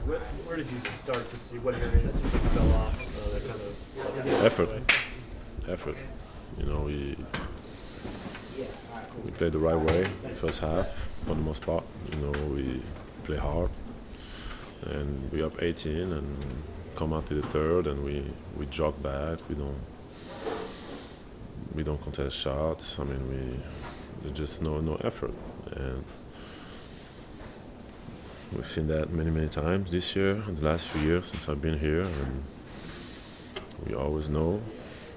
Where did you start to see what areas fell off? That kind of Effort. You know, we played the right way the first half for the most part. You know, we play hard, and we up 18 and come out to the third, and we jog back. We don't contest shots. I mean, there's just no effort, and we've seen that many times this year and the last few years since I've been here, and we always know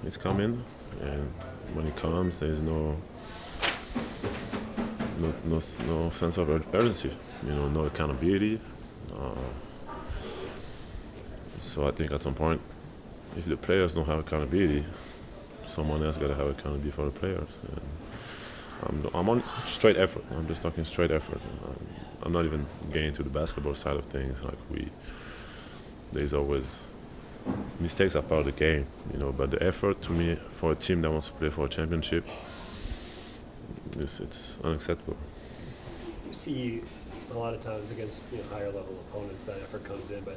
it's coming, and when it comes, there's no sense of urgency. You know, no accountability. So I think at some point, if the players don't have accountability, someone else got to have accountability for the players. And I'm on straight effort. I'm just talking straight effort. I'm not even getting to the basketball side of things. There's always mistakes are part of the game, you know. But the effort, to me, for a team that wants to play for a championship, it's unacceptable. You see a lot of times against higher level opponents that effort comes in, but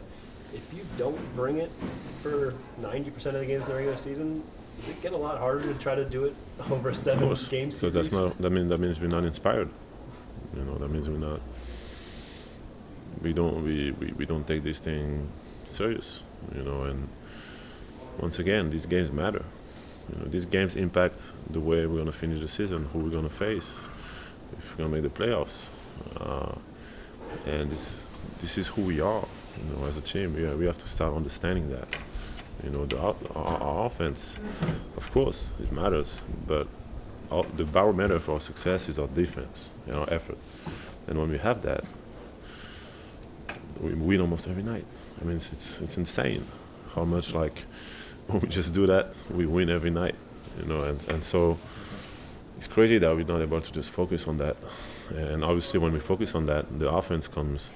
if you don't bring it for 90% of the games in the regular season, does it get a lot harder to try to do it over a 7-game series? Because that means we're not inspired. You know, that means we don't take this thing serious. You know, and once again, these games matter. You know, these games impact the way we're gonna finish the season, who we're gonna face, if we're gonna make the playoffs, and this is who we are. You know, as a team, we have to start understanding that. You know, our offense, of course, it matters, but the barometer for our success is our defense and our effort. And when we have that, we win almost every night. I mean, it's insane how much, like, when we just do that, we win every night. You know, and so it's crazy that we're not able to just focus on that. And obviously, when we focus on that, the offense comes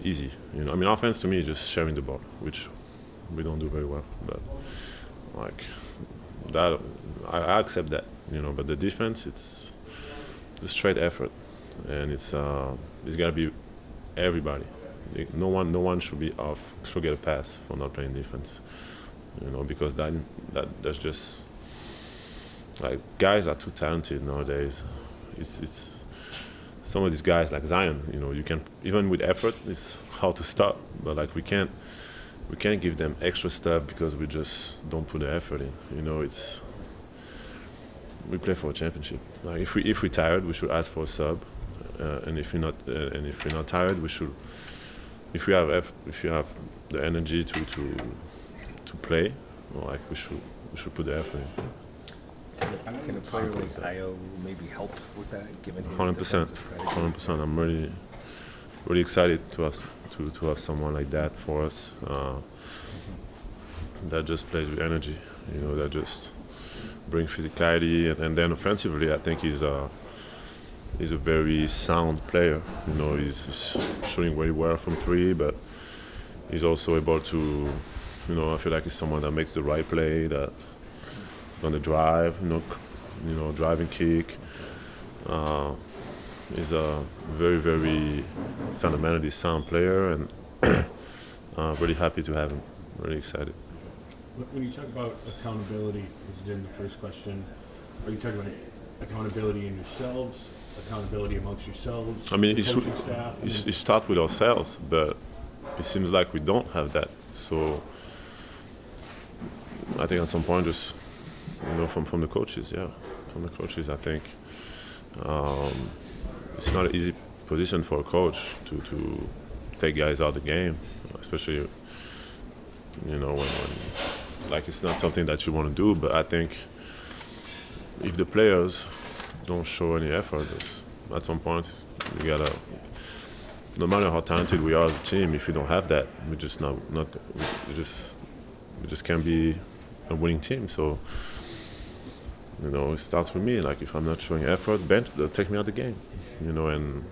easy. You know, I mean, offense to me is just sharing the ball, which we don't do very well. But like that, I accept that. You know, but the defense, it's the straight effort, and it's got to be everybody. No one should be off. Should get a pass for not playing defense. You know, because that's just like guys are too talented nowadays. It's some of these guys like Zion. You know, you can even with effort, it's hard to stop. But like we can't give them extra stuff because we just don't put the effort in. You know, we play for a championship. Like if we're tired, we should ask for a sub, and if we're not tired, we should. If you have the energy to play, like we should put the effort in. Can a player like Ayo maybe help with that, given his 100%. 100%. I'm really excited to have someone like that for us. That just plays with energy. You know, that just brings physicality, and then offensively, I think he's a very sound player. You know, he's shooting very well from three, but he's also able to, you know, I feel like he's someone that makes the right play, that on the drive, you know, drive and kick. He's a very fundamentally sound player, and really happy to have him. Really excited. When you talk about accountability, which is in the first question, are you talking about accountability in yourselves, accountability amongst yourselves, I mean, coaching staff? It starts with ourselves, but it seems like we don't have that. So I think at some point, just from the coaches, I think it's not an easy position for a coach to take guys out of the game, especially when like it's not something that you want to do. But I think if the players don't show any effort, at some point we gotta. No matter how talented we are as a team, if we don't have that, we just can't be a winning team. So, it starts with me. Like if I'm not showing effort, bench, they'll take me out of the game. And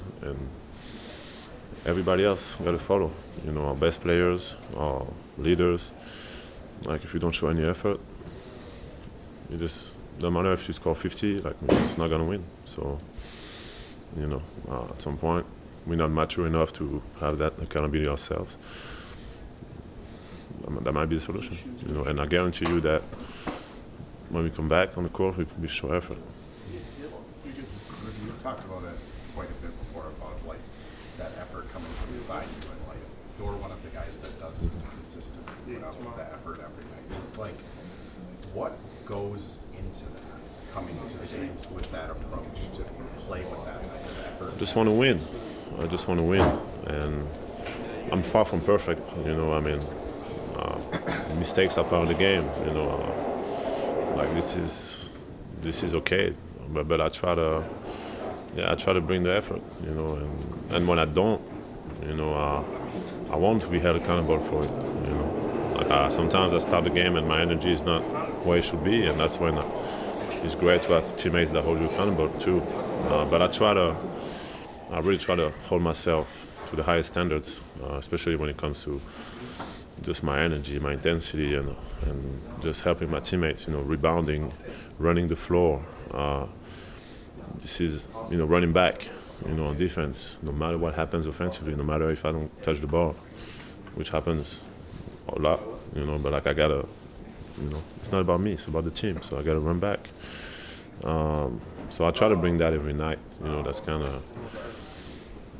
everybody else got to follow. Our best players, our leaders. Like if you don't show any effort, you just no matter if you score 50, like it's not gonna win. So, at some point, we're not mature enough to have that accountability ourselves. That might be the solution, you know. And I guarantee you that when we come back on the court, we will show effort. You've talked about it quite a bit before about like that effort coming from inside you, and like you're one of the guys that does seem to consistently put out the effort every night. Just like what goes into that, coming to the games with that approach to play with that type of effort? I just want to win. I just want to win, and I'm far from perfect. You know, I mean, mistakes are part of the game. You know, like this is okay, but I try to bring the effort. You know, and when I don't, you know, I want to be held accountable for it. You know, like sometimes I start the game and my energy is not where it should be, and that's when it's great to have teammates that hold you accountable too. But I really try to hold myself to the highest standards, especially when it comes to just my energy, my intensity, and just helping my teammates. You know, rebounding, running the floor. This is, you know, running back. You know, on defense, no matter what happens offensively, no matter if I don't touch the ball, which happens a lot. You know, but like I gotta, you know, it's not about me, it's about the team. So I gotta run back. So I try to bring that every night. You know, that's kind of.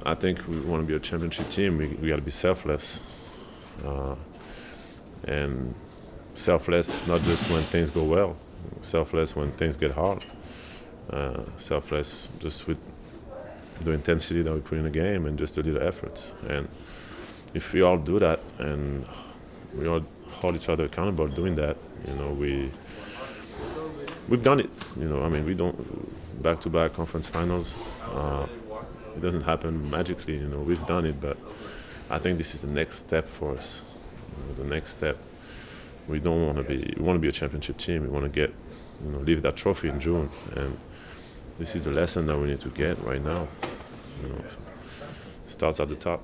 I think we want to be a championship team. We got to be selfless, and selfless not just when things go well. Selfless when things get hard. Selfless just with the intensity that we put in the game and just the little efforts. And if we all do that and we all hold each other accountable doing that, you know, we've done it. You know, I mean, we don't back-to-back conference finals. It doesn't happen magically. You know, we've done it, but I think this is the next step for us. You know, the next step. We want to be a championship team. We want to get, you know, leave that trophy in June, and this is the lesson that we need to get right now. You know, starts at the top.